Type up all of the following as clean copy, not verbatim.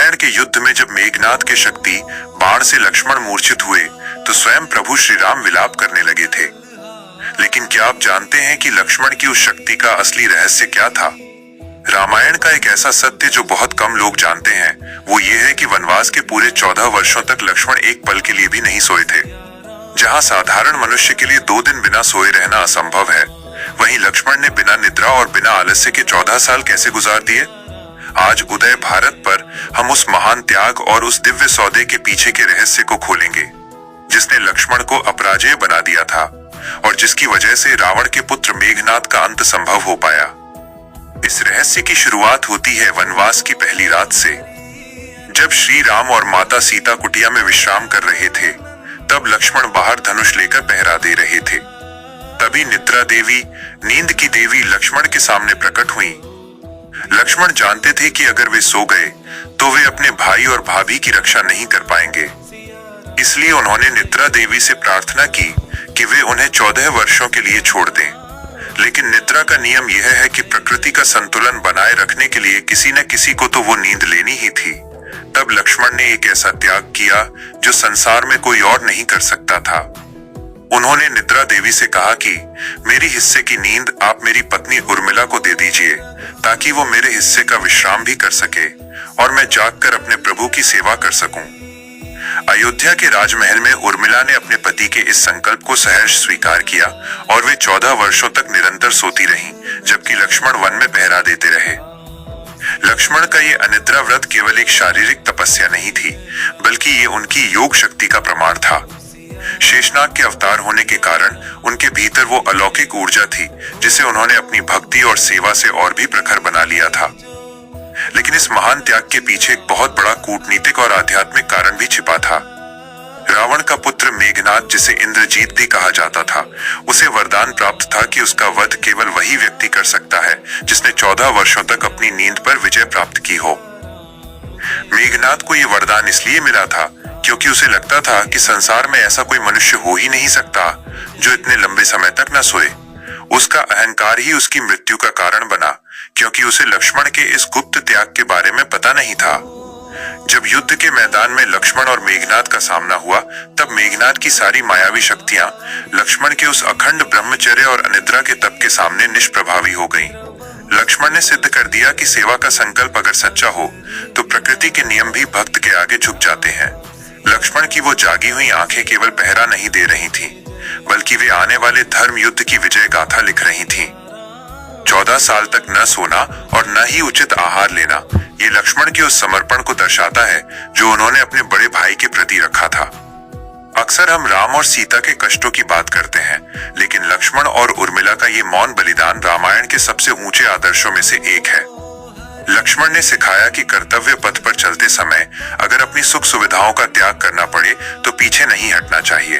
रामायण के युद्ध में जब मेघनाद के शक्ति बाण से लक्ष्मण मूर्छित हुए तो स्वयं प्रभु श्री राम विलाप करने लगे थे। लेकिन क्या आप जानते हैं कि लक्ष्मण की उस शक्ति का असली रहस्य क्या था? रामायण का एक ऐसा सत्य जो बहुत कम लोग जानते हैं वो ये है कि वनवास के पूरे 14 वर्षों तक लक्ष्मण एक पल के लिए भी नहीं सोए थे। जहां साधारण मनुष्य के लिए 2 दिन बिना सोए रहना असंभव है, वहीं लक्ष्मण ने बिना निद्रा और बिना आलस्य के 14 साल कैसे गुजार दिए? आज उदय भारत पर हम उस महान त्याग और उस दिव्य सौदे के पीछे के रहस्य को खोलेंगे, जिसने लक्ष्मण को अपराजेय बना दिया था और जिसकी वजह से रावण के पुत्र मेघनाद का अंत संभव हो पाया। इस रहस्य की शुरुआत होती है वनवास की पहली रात से। जब श्री राम और माता सीता कुटिया में विश्राम कर रहे थे, तब लक्ष्मण बाहर धनुष लेकर पहरा दे रहे थे। तभी निद्रा देवी, नींद की देवी लक्ष्मण के सामने प्रकट हुई। लक्ष्मण जानते थे कि अगर वे सो गए तो वे अपने भाई और भाभी की रक्षा नहीं कर पाएंगे। इसलिए उन्होंने निद्रा देवी से प्रार्थना की कि वे उन्हें 14 वर्षों के लिए छोड़ दें। लेकिन निद्रा का नियम यह है कि प्रकृति का संतुलन बनाए रखने के लिए किसी न किसी को तो वो नींद लेनी ही थी। तब लक्ष्मण ने एक ऐसा त्याग किया जो संसार में कोई और नहीं कर सकता था। उन्होंने निद्रा देवी से कहा कि मेरी हिस्से की नींद आप मेरी पत्नी उर्मिला को दे दीजिए, ताकि वो मेरे हिस्से का विश्राम भी कर सके और मैं जागकर अपने प्रभु की सेवा कर सकूं। अयोध्या के राजमहल में उर्मिला ने अपने पति के इस संकल्प को सहर्ष स्वीकार किया और वे 14 वर्षों तक निरंतर सोती रहीं, जबकि लक्ष्मण वन में पहरा देते रहे। लक्ष्मण का ये अनिद्रा व्रत केवल एक शारीरिक तपस्या नहीं थी, बल्कि ये उनकी योग शक्ति का प्रमाण था। शेषनाग के अवतार होने के कारण उनके भीतर वो अलौकिक ऊर्जा थी जिसे उन्होंने अपनी भक्ति और सेवा से और भी प्रखर बना लिया था। लेकिन इस महान त्याग के पीछे एक बहुत बड़ा कूटनीतिक और आध्यात्मिक कारण भी छिपा था। रावण का पुत्र मेघनाद, जिसे इंद्रजीत भी कहा जाता था, उसे वरदान प्राप्त था कि उसका वध केवल वही व्यक्ति कर सकता है जिसने 14 वर्षों तक अपनी नींद पर विजय प्राप्त की हो। मेघनाद को यह वरदान इसलिए मिला था क्योंकि उसे लगता था कि संसार में ऐसा कोई मनुष्य हो ही नहीं सकता जो इतने लंबे समय तक न सोए। उसका अहंकार ही उसकी मृत्यु का कारण बना, क्योंकि उसे लक्ष्मण के इस गुप्त त्याग के बारे में पता नहीं था। जब युद्ध के मैदान में लक्ष्मण और मेघनाद का सामना हुआ, तब मेघनाद की सारी मायावी शक्तियां लक्ष्मण के उस अखंड ब्रह्मचर्य और अनिद्रा के तप के सामने निष्प्रभावी हो गईं। लक्ष्मण ने सिद्ध कर दिया कि सेवा का संकल्प अगर सच्चा हो तो प्रकृति के नियम भी भक्त के आगे झुक जाते हैं। लक्ष्मण की वो जागी हुई आंखें केवल पहरा नहीं दे रही थीं, बल्कि वे आने वाले धर्म युद्ध की विजय गाथा लिख रही थीं। 14 साल तक न सोना और न ही उचित आहार लेना, ये लक्ष्मण के उस समर्पण को दर्शाता है जो उन्होंने अपने बड़े भाई के प्रति रखा था। अक्सर हम राम और सीता के कष्टों की बात करते हैं, लेकिन लक्ष्मण और उर्मिला का ये मौन बलिदान रामायण के सबसे ऊंचे आदर्शों में से एक है। लक्ष्मण ने सिखाया कि कर्तव्य पथ पर चलते समय अगर अपनी सुख सुविधाओं का त्याग करना पड़े तो पीछे नहीं हटना चाहिए।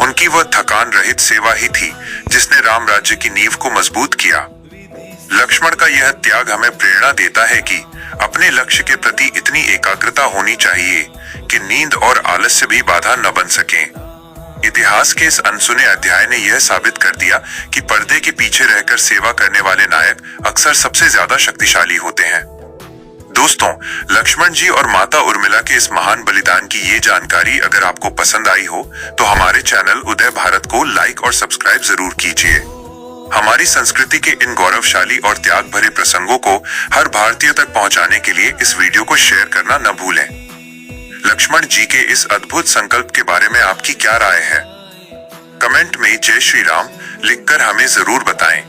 उनकी वह थकान रहित सेवा ही थी जिसने राम राज्य की नींव को मजबूत किया। लक्ष्मण का यह त्याग हमें प्रेरणा देता है कि अपने लक्ष्य के प्रति इतनी एकाग्रता होनी चाहिए कि नींद और आलस्य भी बाधा न बन सकें। इतिहास के इस अनसुने अध्याय ने यह साबित कर दिया कि पर्दे के पीछे रहकर सेवा करने वाले नायक अक्सर सबसे ज्यादा शक्तिशाली होते हैं। दोस्तों, लक्ष्मण जी और माता उर्मिला के इस महान बलिदान की ये जानकारी अगर आपको पसंद आई हो तो हमारे चैनल उदय भारत को लाइक और सब्सक्राइब जरूर कीजिए। हमारी संस्कृति के इन गौरवशाली और त्याग भरे प्रसंगों को हर भारतीय तक पहुंचाने के लिए इस वीडियो को शेयर करना न भूलें। लक्ष्मण जी के इस अद्भुत संकल्प के बारे में आपकी क्या राय है? कमेंट में जय श्री राम लिखकर हमें जरूर बताएं।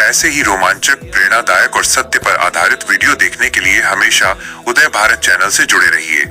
ऐसे ही रोमांचक, प्रेरणादायक और सत्य पर आधारित वीडियो देखने के लिए हमेशा उदय भारत चैनल से जुड़े रहिए।